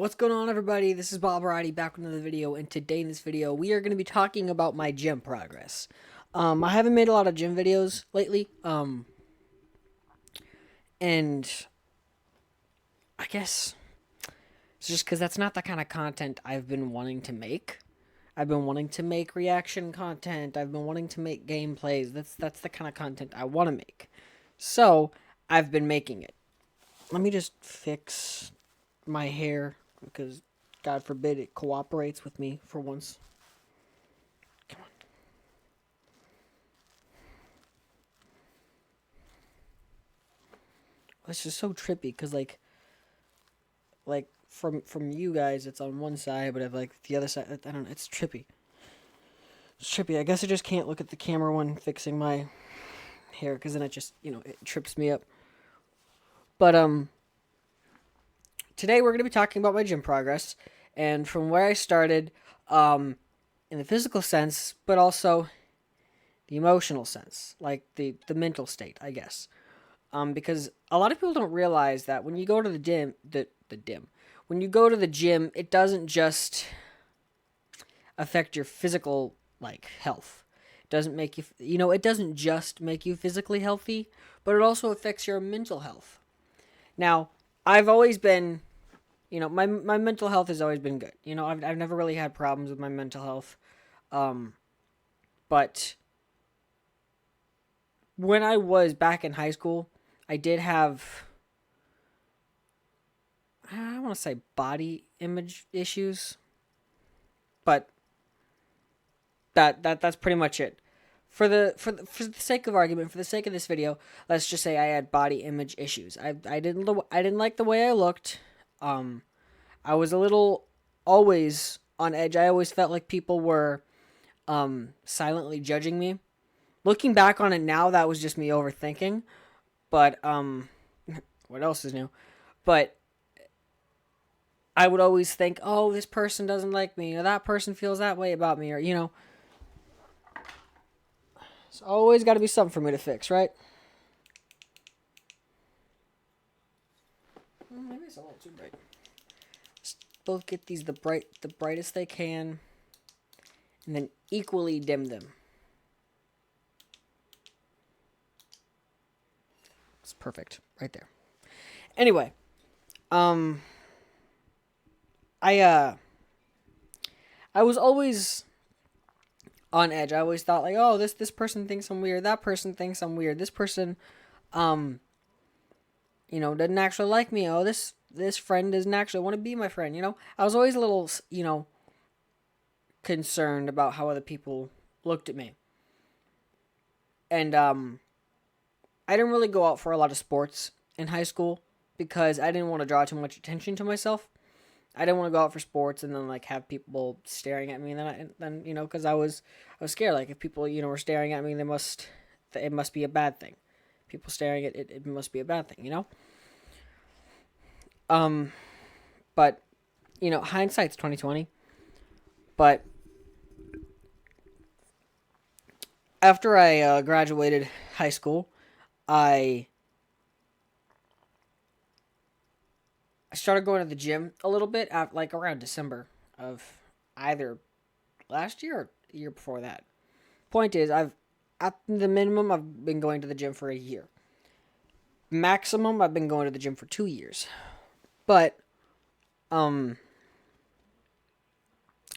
What's going on, everybody? This is Bob Roddy back with another video, and today in this video we are going to be talking about my gym progress. I haven't made a lot of gym videos lately, and I guess it's just because that's not the kind of content I've been wanting to make. I've been wanting to make reaction content. I've been wanting to make gameplays. That's the kind of content I want to make. So I've been making it. Let me just fix my hair because God forbid it cooperates with me for once. Come on. This is so trippy because like from you guys it's on one side, but if like the other side, I don't know, it's trippy. It's trippy. I guess I just can't look at the camera when fixing my hair because then it just it trips me up. But today we're gonna be talking about my gym progress and from where I started, in the physical sense, but also the emotional sense, like the mental state, I guess. Because a lot of people don't realize that when you go to when you go to the gym, it doesn't just affect your physical health. It doesn't make you, it doesn't just make you physically healthy, but it also affects your mental health. Now, I've always been, my mental health has always been good. I've never really had problems with my mental health. But when I was back in high school, I did have, I don't want to say body image issues, but that's pretty much it. For the sake of argument, for the sake of this video, let's just say I had body image issues. I didn't like the way I looked. I was a little always on edge. I always felt like people were silently judging me. Looking back on it now, that was just me overthinking. But what else is new? But I would always think, oh, this person doesn't like me, or that person feels that way about me, or it's always got to be something for me to fix, right? Maybe it's a little too bright. Let's both get these the brightest they can, and then equally dim them. It's perfect right there. Anyway, I was always on edge. I always thought like, oh, this person thinks I'm weird. That person thinks I'm weird. This person, doesn't actually like me. Oh, this friend doesn't actually want to be my friend. I was always a little, concerned about how other people looked at me. And I didn't really go out for a lot of sports in high school because I didn't want to draw too much attention to myself. I didn't want to go out for sports and then have people staring at me, and then because I was scared. Like if people were staring at me, it must be a bad thing. People staring at it must be a bad thing. But hindsight's 2020. But after I graduated high school, I started going to the gym a little bit around December of either last year or the year before that. Point is, at the minimum I've been going to the gym for a year. Maximum I've been going to the gym for 2 years. But I'm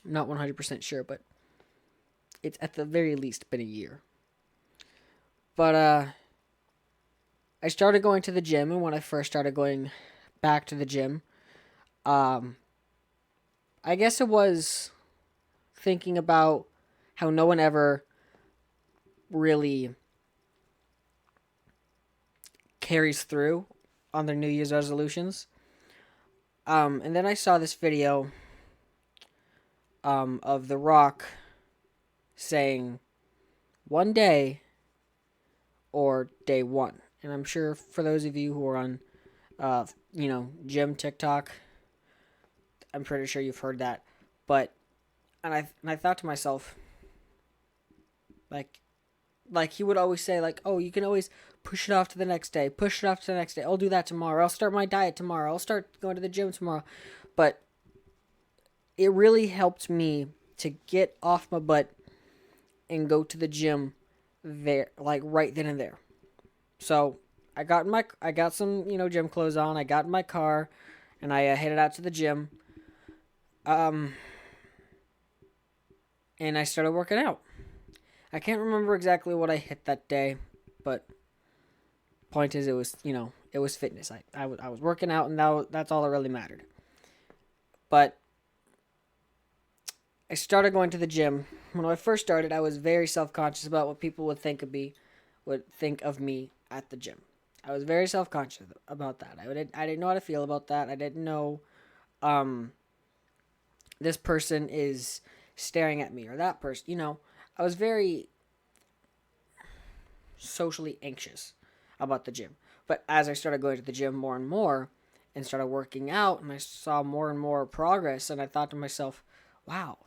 not 100% sure, but it's at the very least been a year. But I started going to the gym, and when I first started going back to the gym, I guess it was thinking about how no one ever really carries through on their New Year's resolutions. And then I saw this video of The Rock saying one day or day one. And I'm sure for those of you who are on gym TikTok, I'm pretty sure you've heard that. But and I thought to myself, like he would always say, oh, you can always push it off to the next day, push it off to the next day. I'll do that tomorrow. I'll start my diet tomorrow. I'll start going to the gym tomorrow. But it really helped me to get off my butt and go to the gym there, like right then and there. So I got some gym clothes on. I got in my car, and I headed out to the gym. Um, and I started working out. I can't remember exactly what I hit that day, but point is, it was fitness. I was working out, and that's all that really mattered. But I started going to the gym. When I first started, I was very self conscious about what people would think of me at the gym. I was very self conscious about that. I didn't know how to feel about that. I didn't know um this person is staring at me or that person. I was very socially anxious about the gym. But as I started going to the gym more and more and started working out and I saw more and more progress and I thought to myself, wow,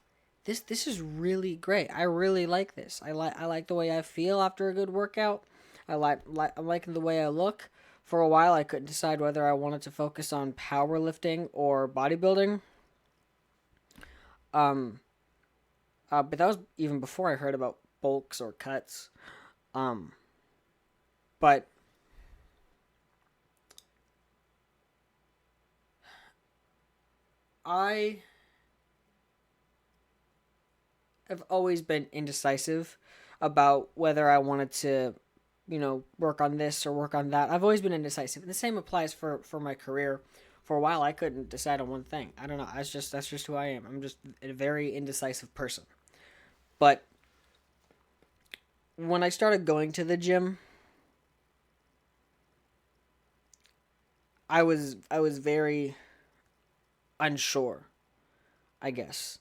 this is really great. I really like this. I like the way I feel after a good workout. I'm liking the way I look. For a while I couldn't decide whether I wanted to focus on powerlifting or bodybuilding. Um but that was even before I heard about bulks or cuts. Um but I have always been indecisive about whether I wanted to, work on this or work on that. I've always been indecisive. And the same applies for my career. For a while I couldn't decide on one thing. I don't know. That's just who I am. I'm just a very indecisive person. But when I started going to the gym, I was very unsure, I guess.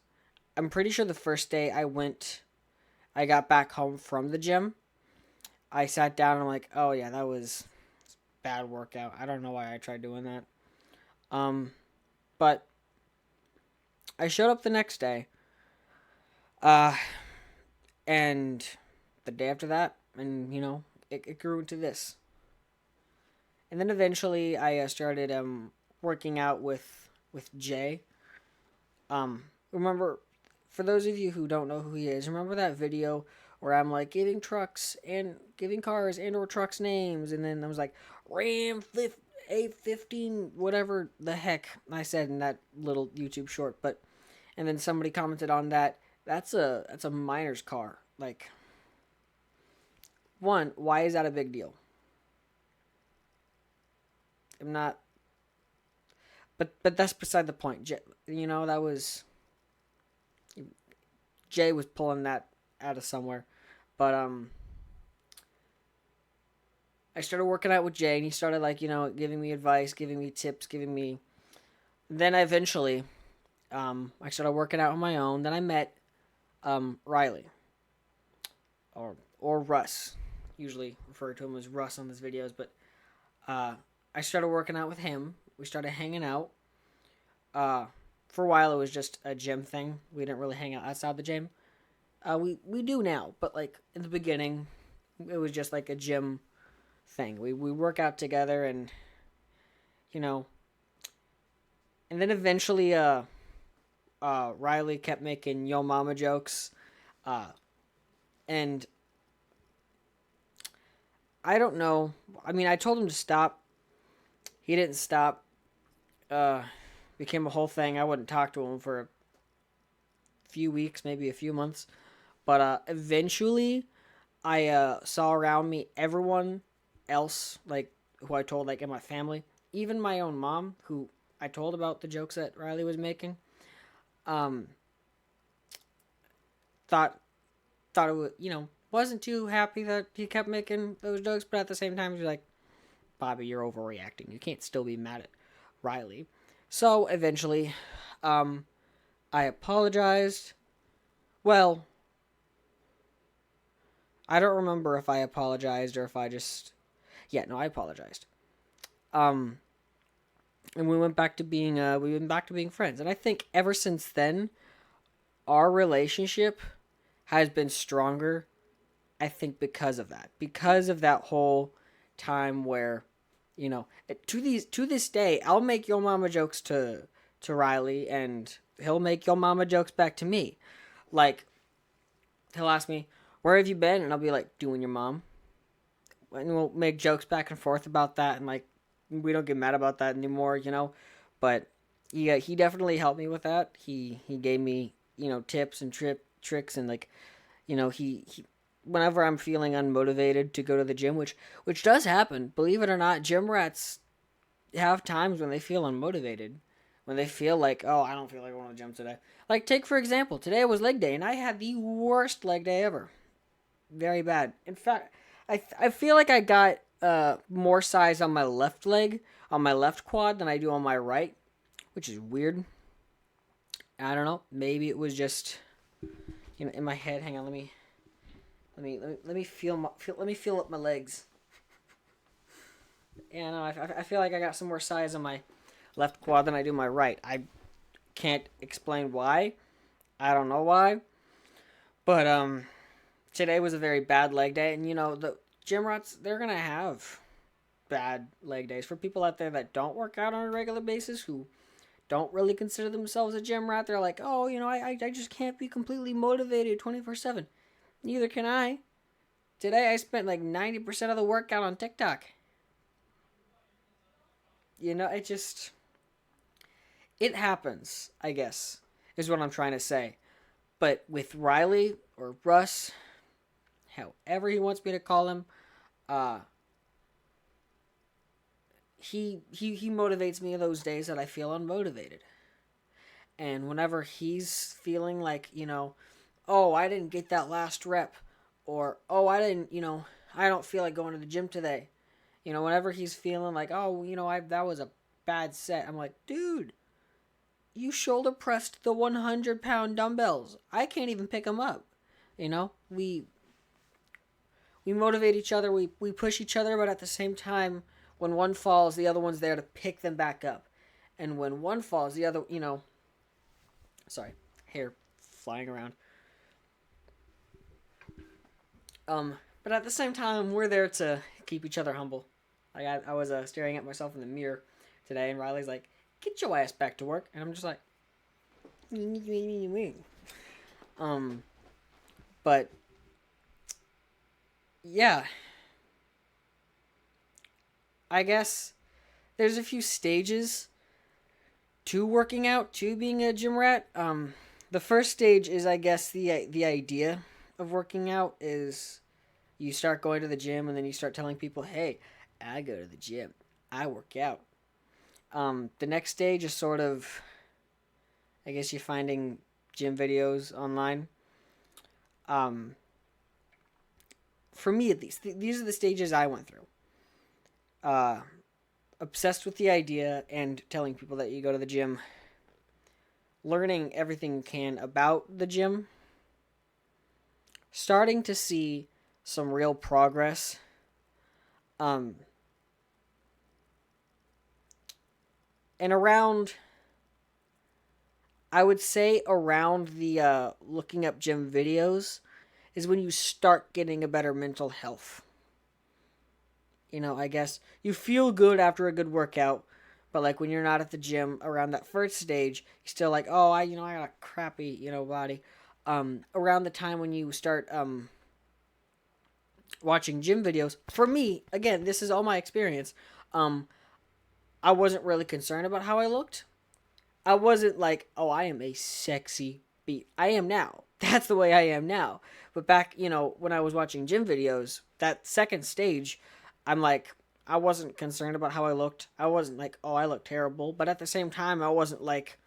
I'm pretty sure the first day I got back home from the gym, I sat down and I'm like, oh yeah, that was bad workout. I don't know why I tried doing that. Um, but I showed up the next day, uh, and the day after that, and it grew into this. And then eventually, I started working out with Jay. Remember, for those of you who don't know who he is, remember that video where I'm like giving cars and or trucks names, and then I was like Ram 815, whatever the heck I said in that little YouTube short. But and then somebody commented on that. That's a miner's car. Like, one, why is that a big deal? I'm not. But that's beside the point. That was Jay was pulling that out of somewhere. But I started working out with Jay, and he started like giving me advice, giving me tips, giving me. Then eventually, I started working out on my own. Then I met Riley, or Russ. Usually refer to him as Russ on these videos, but uh, I started working out with him. We started hanging out. For a while, it was just a gym thing. We didn't really hang out outside the gym. We do now, but like in the beginning, it was just like a gym thing. We work out together, and you know, and then eventually, Riley kept making Yo Mama jokes, uh, and I don't know. I mean, I told him to stop. He didn't stop. Uh, Became a whole thing. I wouldn't talk to him for a few weeks, maybe a few months. But eventually, I saw around me everyone else, like who I told, like in my family, even my own mom, who I told about the jokes that Riley was making. Um, thought thought it was, wasn't too happy that he kept making those jokes, but at the same time, he's like, Bobby, you're overreacting. You can't still be mad at Riley. So eventually, um, I apologized. Well, I don't remember if I apologized or if I just. Yeah, no, I apologized. Um, and we went back to being friends. And I think ever since then, our relationship has been stronger. I think because of that whole time where, to this day, I'll make Yo Mama jokes to Riley, and he'll make yo mama jokes back to me. Like, he'll ask me, "Where have you been?" And I'll be like, "Doing your mom." And we'll make jokes back and forth about that, and like, we don't get mad about that anymore, you know. But yeah, he definitely helped me with that. He gave me, tips and tricks, and like, he whenever I'm feeling unmotivated to go to the gym, which does happen, believe it or not, gym rats have times when they feel unmotivated, when they feel like, oh, I don't feel like going to the gym today. Like, take for example, today was leg day, and I had the worst leg day ever. Very bad. In fact, I feel like I got more size on my left leg, on my left quad, than I do on my right, which is weird. I don't know. Maybe it was just in my head. Hang on, let me feel up my legs. Yeah, no, I feel like I got some more size on my left quad than I do my right. I can't explain why. I don't know why. But today was a very bad leg day, and the gym rats, they're gonna have bad leg days. For people out there that don't work out on a regular basis, who don't really consider themselves a gym rat, they're like, oh, I just can't be completely motivated 24/7. Neither can I. Today I spent like 90% of the workout on TikTok. It happens, I guess, is what I'm trying to say. But with Riley or Russ, however he wants me to call him, uh, he motivates me those days that I feel unmotivated. And whenever he's feeling like, oh, I didn't get that last rep, or oh, I don't feel like going to the gym today. Whenever he's feeling like, oh, that was a bad set, I'm like, dude, you shoulder pressed the 100-pound dumbbells. I can't even pick them up. We motivate each other. We push each other, but at the same time, when one falls, the other one's there to pick them back up. And when one falls, the other, sorry, hair flying around. But at the same time, we're there to keep each other humble. I was staring at myself in the mirror today, and Riley's like, "Get your ass back to work," and I'm just like, but yeah, I guess there's a few stages to working out, to being a gym rat. The first stage is, I guess, the idea of working out is you start going to the gym, and then you start telling people, "Hey, I go to the gym. I work out." The next stage is sort of, I guess, you're finding gym videos online. Um, for me at least, these are the stages I went through. Uh, Obsessed with the idea and telling people that you go to the gym, learning everything you can about the gym, starting to see some real progress. And around, I would say around the looking up gym videos is when you start getting a better mental health. I guess you feel good after a good workout, but like when you're not at the gym around that first stage, you're still like, oh, I got a crappy, body. Around the time when you start watching gym videos, for me, again, this is all my experience. I wasn't really concerned about how I looked. I wasn't like, oh, I am a sexy beat. I am now. That's the way I am now. But back, when I was watching gym videos, that second stage, I'm like, I wasn't concerned about how I looked. I wasn't like, oh, I look terrible. But at the same time, I wasn't like,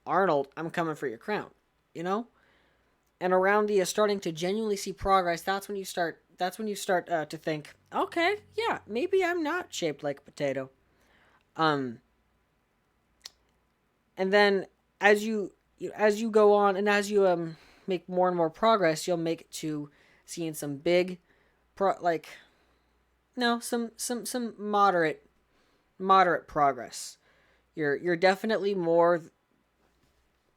Arnold, I'm coming for your crown, And around the starting to genuinely see progress, that's when you start. That's when you start to think, okay, yeah, maybe I'm not shaped like a potato. Um, and then as you go on, and as you make more and more progress, you'll make it to seeing some big, like, no, some moderate progress. You're definitely more.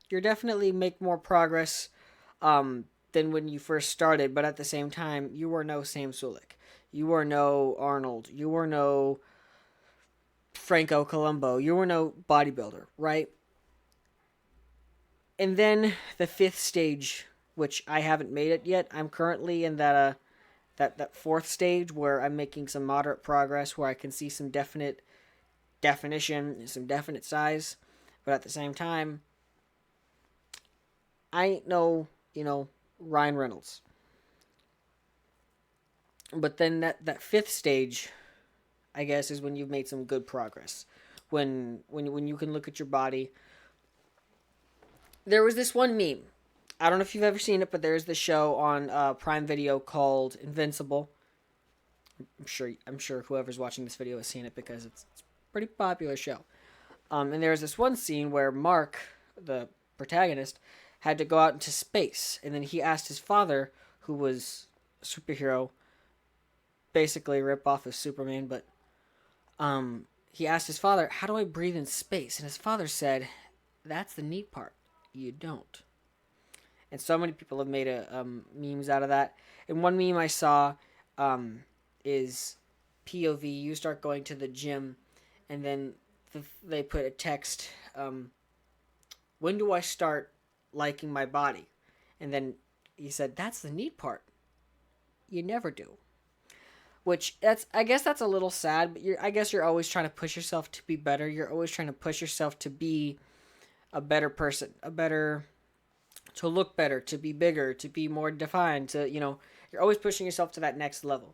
You're definitely make more progress than when you first started, but at the same time, you were no Sam Sulek. You were no Arnold. You were no Franco Columbo. You were no bodybuilder, right? And then the fifth stage, which I haven't made it yet. I'm currently in that fourth stage where I'm making some moderate progress, where I can see some definite definition, some definite size, but at the same time, I ain't no, Ryan Reynolds. But then that fifth stage, I guess, is when you've made some good progress. When you can look at your body. There was this one meme. I don't know if you've ever seen it, but there's this show on Prime Video called Invincible. I'm sure whoever's watching this video has seen it because it's a pretty popular show. And there's this one scene where Mark, the protagonist, had to go out into space, and then he asked his father, who was a superhero, basically a rip off of Superman, but he asked his father, "How do I breathe in space?" And his father said, "That's the neat part. You don't." And so many people have made memes out of that. And one meme I saw is POV. You start going to the gym, and then they put a text. When do I start liking my body? And then he said, "That's the neat part. You never do." Which I guess that's a little sad, but I guess you're always trying to push yourself to be better. You're always trying to push yourself to be a better person, to look better, to be bigger, to be more defined, you're always pushing yourself to that next level.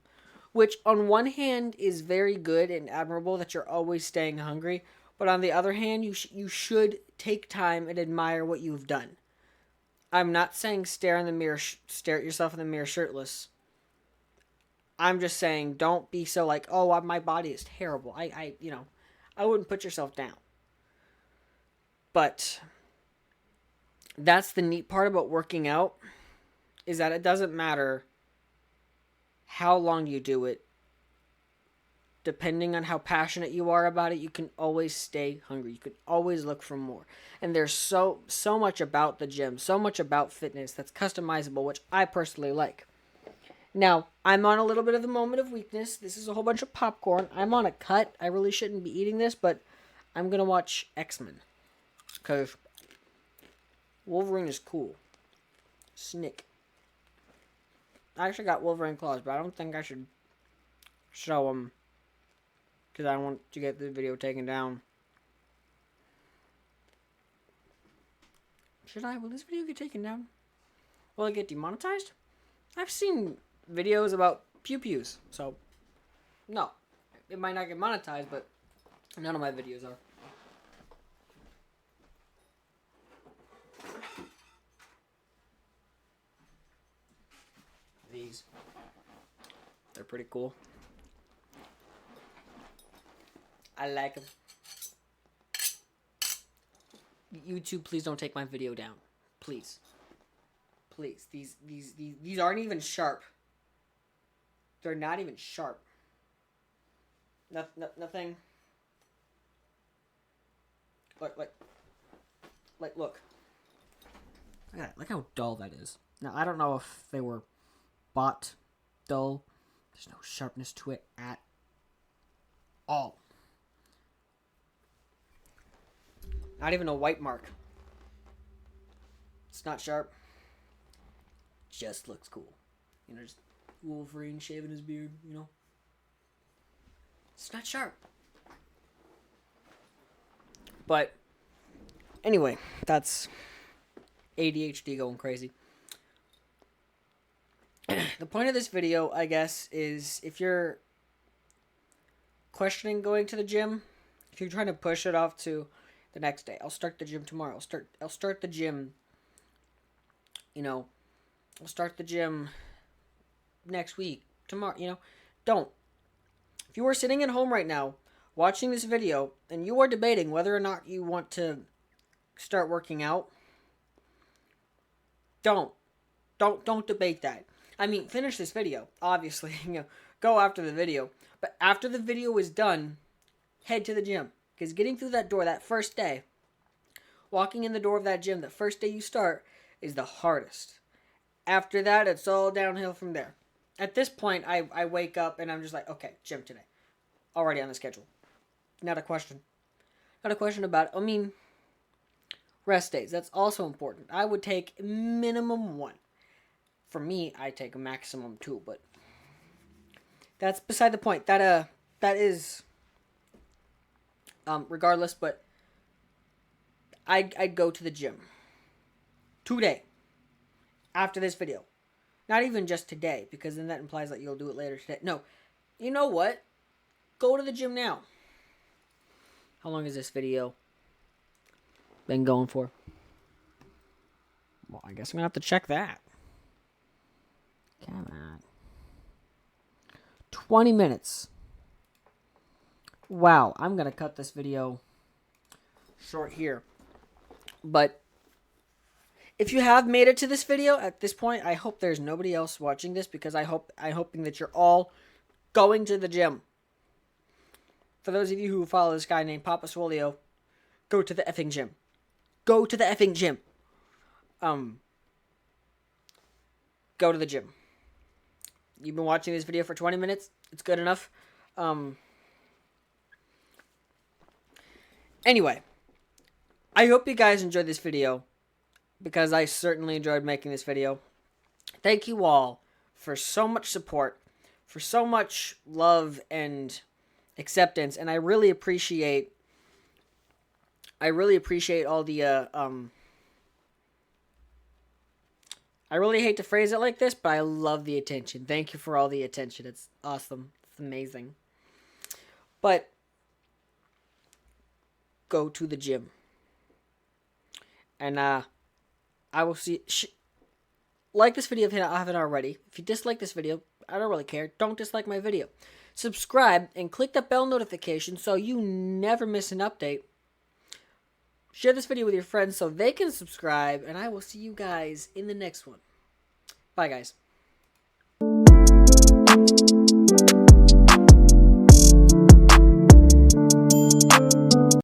Which on one hand is very good and admirable that you're always staying hungry, but on the other hand, you should take time and admire what you've done. I'm not saying stare at yourself in the mirror shirtless. I'm just saying don't be so like, "Oh, my body is terrible." I wouldn't put yourself down. But that's the neat part about working out, is that it doesn't matter how long you do it. Depending on how passionate you are about it, you can always stay hungry. You can always look for more. And there's so much about the gym, so much about fitness that's customizable, which I personally like. Now, I'm on a little bit of the moment of weakness. This is a whole bunch of popcorn. I'm on a cut. I really shouldn't be eating this, but I'm going to watch X-Men. Because Wolverine is cool. Snick. I actually got Wolverine claws, but I don't think I should show them, because I don't want to get the video taken down. Should I? Will this video get taken down? Will it get demonetized? I've seen videos about pew-pews, so no. It might not get monetized, but none of my videos are. These. They're pretty cool. I like them. YouTube, please don't take my video down. Please. Please. These aren't even sharp. They're not even sharp. Nothing. Look. Look. Look how dull that is. Now, I don't know if they were bought dull. There's no sharpness to it at all. Not even a white mark. It's not sharp. Just looks cool. Just Wolverine shaving his beard, It's not sharp. But anyway, that's ADHD going crazy. The point of this video, I guess, is if you're questioning going to the gym, if you're trying to push it off to the next day, I'll start the gym tomorrow. I'll start the gym. I'll start the gym next week, tomorrow. Don't. If you are sitting at home right now watching this video and you are debating whether or not you want to start working out, don't debate that. I mean, finish this video, obviously. Go after the video. But after the video is done, head to the gym. Because getting through that door that first day, walking in the door of that gym the first day you start, is the hardest. After that, it's all downhill from there. At this point, I wake up and I'm just like, okay, gym today. Already on the schedule. Not a question. Not a question about it. I mean, Rest days, that's also important. I would take minimum 1. For me, I take a maximum 2, but that's beside the point. That is regardless, but I'd go to the gym today after this video. Not even just today, because then that implies that you'll do it later today. No, you know what? Go to the gym now. How long has this video been going for? Well, I guess I'm going to have to check that. Come on. 20 minutes. Wow, I'm going to cut this video short here. But if you have made it to this video at this point, I hope there's nobody else watching this, because I'm hoping that you're all going to the gym. For those of you who follow this guy named Papa Swolio, go to the effing gym. Go to the effing gym. Go to the gym. You've been watching this video for 20 minutes. It's good enough. Anyway, I hope you guys enjoyed this video, because I certainly enjoyed making this video. Thank you all for so much support, for so much love and acceptance, and I really appreciate all the I really hate to phrase it like this, but I love the attention. Thank you for all the attention. It's awesome. It's amazing. But go to the gym. And I will see. Like this video if you haven't already. If you dislike this video, I don't really care. Don't dislike my video. Subscribe and click the bell notification so you never miss an update. Share this video with your friends so they can subscribe, and I will see you guys in the next one. Bye, guys.